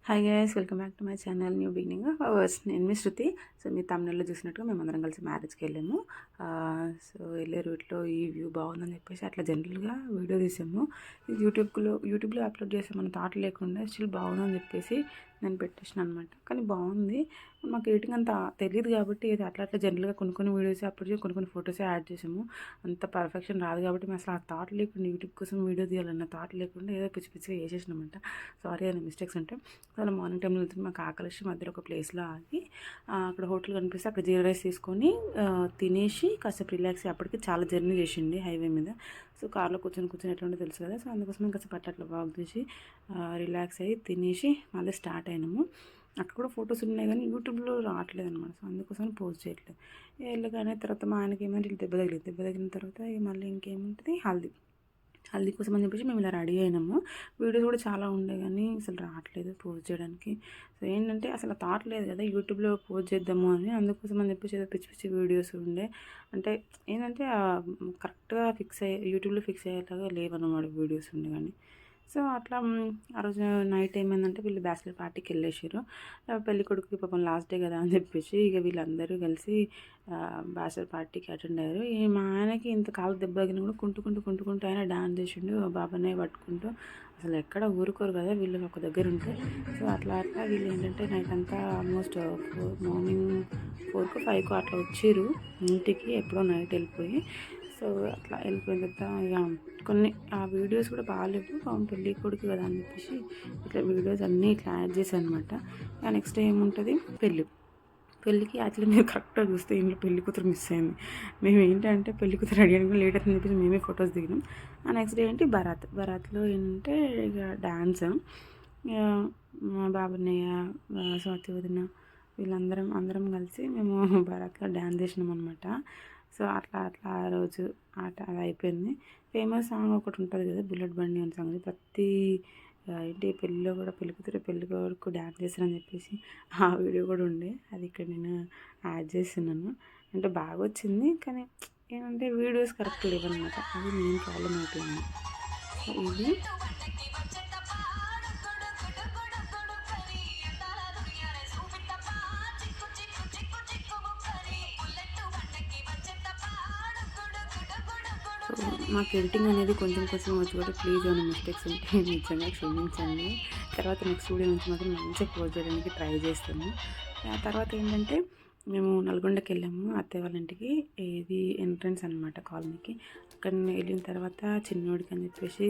Hi guys, welcome back to my channel new beginning hours. నేను మీ శృతి. So మీ తమిళలో చూసినట్టుగా మేమందరం కలిసి మ్యారేజ్కి వెళ్ళాము. సో వెళ్ళే రూట్లో ఈ వ్యూ బాగుందని చెప్పేసి అట్లా జనరల్గా వీడియో తీసాము. యూట్యూబ్లో అప్లోడ్ చేసాము. మన థాట్ లేకుండా స్టిల్ బాగుందని చెప్పేసి నేను పెట్టేసాను అనమాట. కానీ బాగుంది. మాకు ఎడిటింగ్ అంత తెలియదు కాబట్టి ఇది అట్లా జనరల్గా కొన్ని వీడియోస్ అప్లోడ్ చేసి కొన్ని ఫొటోస్ యాడ్ చేసాము. అంత పర్ఫెక్షన్ రాదు కాబట్టి మేము అసలు ఆ థాట్ లేకుండా యూట్యూబ్ కోసం వీడియో తీయాలన్న థాట్ లేకుండా ఏదో పిచ్చిగా చేసేసినామంట. సారీ అని మిస్టేక్స్ ఉంటాయి. అలా మార్నింగ్ టైంలో వెళ్తుంది. మాకు ఆకలిసి మధ్యలో ఒక ప్లేస్లో ఆగి అక్కడ హోటల్ కనిపిస్తే అక్కడ జీరా రైస్ తీసుకొని తినేసి కాసేపు రిలాక్స్ అయ్యి అప్పటికి చాలా జర్నీ చేసిండి హైవే మీద. సో కార్లో కూర్చొని ఎట్లా తెలుసు కదా. సో అందుకోసం కాసేపు అట్లా వాక్ చేసి రిలాక్స్ అయ్యి తినేసి మళ్ళీ స్టార్ట్ అయినాము. అక్కడ కూడా ఫొటోస్ ఉన్నాయి కానీ యూట్యూబ్లో రావట్లేదు అనమాట. సో అందుకోసం పోస్ట్ చేయట్లేదు. వెళ్ళగానే తర్వాత మా ఆయనకి ఏమంటే దెబ్బ తగిలిన తర్వాత మళ్ళీ ఇంకేముంటుంది హల్దీ కోసం అని చెప్పేసి మేము ఇలా రెడీ అయినాము. వీడియోస్ కూడా చాలా ఉండే కానీ అసలు రావట్లేదు పోస్ట్ చేయడానికి. సో ఏంటంటే అసలు థాట్ లేదు కదా యూట్యూబ్లో పోస్ట్ చేద్దాము అని. అందుకోసం అని చెప్పేసి ఏదో పిచ్చి వీడియోస్ ఉండే. అంటే ఏంటంటే కరెక్ట్గా యూట్యూబ్లో ఫిక్స్ అయ్యేలాగా లేవన్నమాట వీడియోస్ ఉండే కానీ. సో అట్లా ఆ రోజు నైట్ ఏమైందంటే వీళ్ళు బ్యాచిలర్ పార్టీకి వెళ్ళేసారు. పెళ్లి కొడుకుకి పాపం లాస్ట్ డే కదా అని చెప్పేసి ఇక వీళ్ళందరూ కలిసి బ్యాచిలర్ పార్టీకి అటెండ్ అయ్యారు. మా ఆయనకి ఇంత కాలు దెబ్బ తగిన కూడా కుంటుకుంటూ ఆయన డాన్స్ చేసిండు బాబానే పట్టుకుంటూ. అసలు ఎక్కడ ఊరుకోరు కదా వీళ్ళు ఒక దగ్గర ఉంటే. సో అట్లా వీళ్ళు ఏంటంటే నైట్ అంతా ఆల్మోస్ట్ మార్నింగ్ 4కో 5కో అట్లా వచ్చారు ఇంటికి. ఎప్పుడో నైట్ వెళ్ళిపోయి. సో అట్లా వెళ్ళిపోయిన తర్వాత ఇక కొన్ని ఆ వీడియోస్ కూడా బాగాలేవు. పెళ్ళి కొడుకు కదా అని చెప్పేసి ఇట్లా వీడియోస్ అన్నీ ఇట్లా యాడ్ చేశాను అనమాట. నెక్స్ట్ డే ఏముంటుంది పెళ్ళికి యాక్చువల్లీ మీరు కరెక్ట్గా చూస్తే ఇంట్లో పెళ్లి కూతురు మిస్ అయింది. మేము ఏంటంటే పెళ్లి కూతురు రెడీ అయ్యి లేట్ అవుతుందని చెప్పేసి మేమే ఫొటోస్ దిగినాం. నెక్స్ట్ డే ఏంటి బరాత్లో ఏంటంటే ఇక డ్యాన్స్ మా బాబన్నయ్య స్వాతి వదిన అందరం కలిసి మేము బరాత్లో డ్యాన్స్ చేసినాం అనమాట. సో అట్లా ఆ రోజు అది అయిపోయింది. ఫేమస్ సాంగ్ ఒకటి ఉంటుంది కదా, బుల్లెట్ బండి అనే సాంగ్. ప్రతి ఏంటి పెళ్ళిలో కూడా పెళ్లి కొడుకు డ్యాన్స్ చేస్తారని చెప్పేసి ఆ వీడియో కూడా ఉండే. అది ఇక్కడ నేను యాడ్ చేస్తున్నాను. అంటే బాగా వచ్చింది కానీ ఏంటంటే వీడియోస్ కరెక్ట్ లేవన్నమాట. అది మెయిన్ ప్రాబ్లం అయిపోయింది. సో ఇది మాకు ఎడిటింగ్ అనేది కొంచెం వచ్చు కూడా ప్లీజ్ ఏమైనా మిస్టేక్స్ ఉంటే నిజంగా క్షమించండి. తర్వాత నెక్స్ట్ వీడియో నుంచి మాత్రం మంచిగా పోస్ట్ చేయడానికి ట్రై చేస్తాము. ఆ తర్వాత ఏంటంటే మేము నల్గొండకి వెళ్ళాము అత్తయ్య వాళ్ళ ఇంటికి. ఇది ఎంట్రన్స్ అనమాట కాలనీకి. అక్కడ వెళ్ళిన తర్వాత చిన్నోడికి అని చెప్పేసి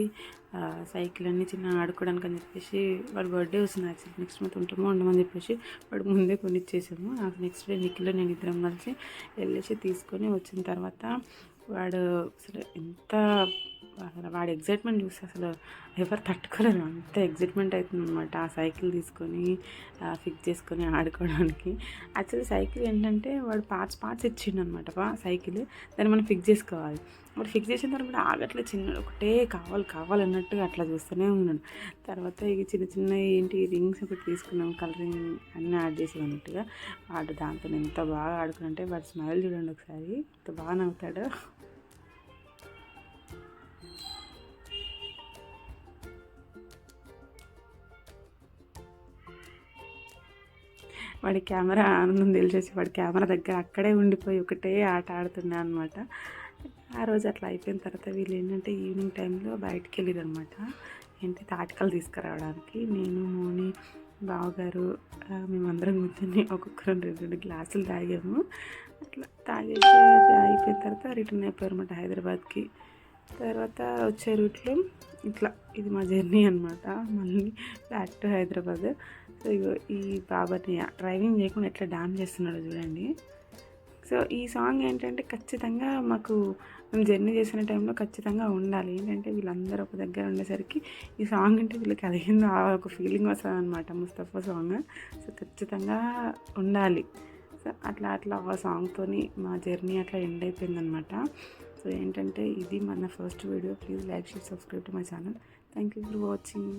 సైకిల్ అన్నీ చిన్న ఆడుకోవడానికి అని చెప్పేసి వాడు బర్త్డే వస్తుంది. యాక్చువల్లీ నెక్స్ట్ మంత్ ఉండమని చెప్పేసి వాడు ముందే కొనిచ్చేసాము. నెక్స్ట్ డే నిఖిల్ నేను ఇద్దరం కలిసి వెళ్ళేసి తీసుకొని వచ్చిన తర్వాత వాడు అసలు వాడి ఎగ్జైట్మెంట్ చూస్తే అసలు ఎవరు తట్టుకోలేరు. అంత ఎగ్జైట్మెంట్ అవుతుంది అనమాట. ఆ సైకిల్ తీసుకొని ఫిక్స్ చేసుకొని ఆడుకోవడానికి. యాక్చువల్లీ సైకిల్ ఏంటంటే వాడు పార్ట్స్ ఇచ్చిండు అనమాట. సైకిల్ దాన్ని మనం ఫిక్స్ చేసుకోవాలి. వాడు ఫిక్స్ చేసిన తర్వాత ఆగట్లేదు. ఒకటే కావాలన్నట్టుగా అట్లా చూస్తూనే ఉన్నాడు. తర్వాత ఇక చిన్న ఏంటి రింగ్స్ ఒకటి తీసుకున్నాం, కలరింగ్ అన్నీ యాడ్ చేసి అన్నట్టుగా. వాడు దాంతో ఎంత బాగా ఆడుకున్నంటే వాడు స్మైల్ చూడండి ఒకసారి, ఎంత బాగా నవ్వుతాడు. వాడి కెమెరా ఆనందం తెలిసేసి వాడి కెమెరా దగ్గర అక్కడే ఉండిపోయి ఒకటే ఆట ఆడుతున్నా అనమాట. ఆ రోజు అట్లా అయిపోయిన తర్వాత వీళ్ళు ఏంటంటే ఈవినింగ్ టైంలో బయటికి వెళ్ళారు అనమాట. ఏంటి తాటికలు తీసుకురావడానికి. నేను మోని బావగారు మేమందరం కూర్చొని ఒక్కొక్కరు 2 గ్లాసులు తాగాము. అట్లా తాగేసి అయిపోయిన తర్వాత రిటర్న్ అయిపోయారు అనమాట హైదరాబాద్కి. తర్వాత వచ్చే రూట్లో ఇట్లా ఇది మా జర్నీ అనమాట. మళ్ళీ బ్యాక్ టు హైదరాబాద్. సో ఈ బాబాని డ్రైవింగ్ చేయకుండా ఎట్లా డాన్స్ చేస్తున్నాడో చూడండి. సో ఈ సాంగ్ ఏంటంటే ఖచ్చితంగా మేము జర్నీ చేసిన టైంలో ఖచ్చితంగా ఉండాలి. ఏంటంటే వీళ్ళందరూ ఒక దగ్గర ఉండేసరికి ఈ సాంగ్ అంటే వీళ్ళకి అదేందో ఒక ఫీలింగ్ వస్తుంది అనమాట. ముస్తఫా సాంగ్. సో ఖచ్చితంగా ఉండాలి. సో అట్లా ఆ సాంగ్తో మా జర్నీ అట్లా ఎండ్ అయిపోయిందనమాట. సో ఏంటంటే ఇది మన first video. Please like, share, subscribe to my channel. Thank you for watching.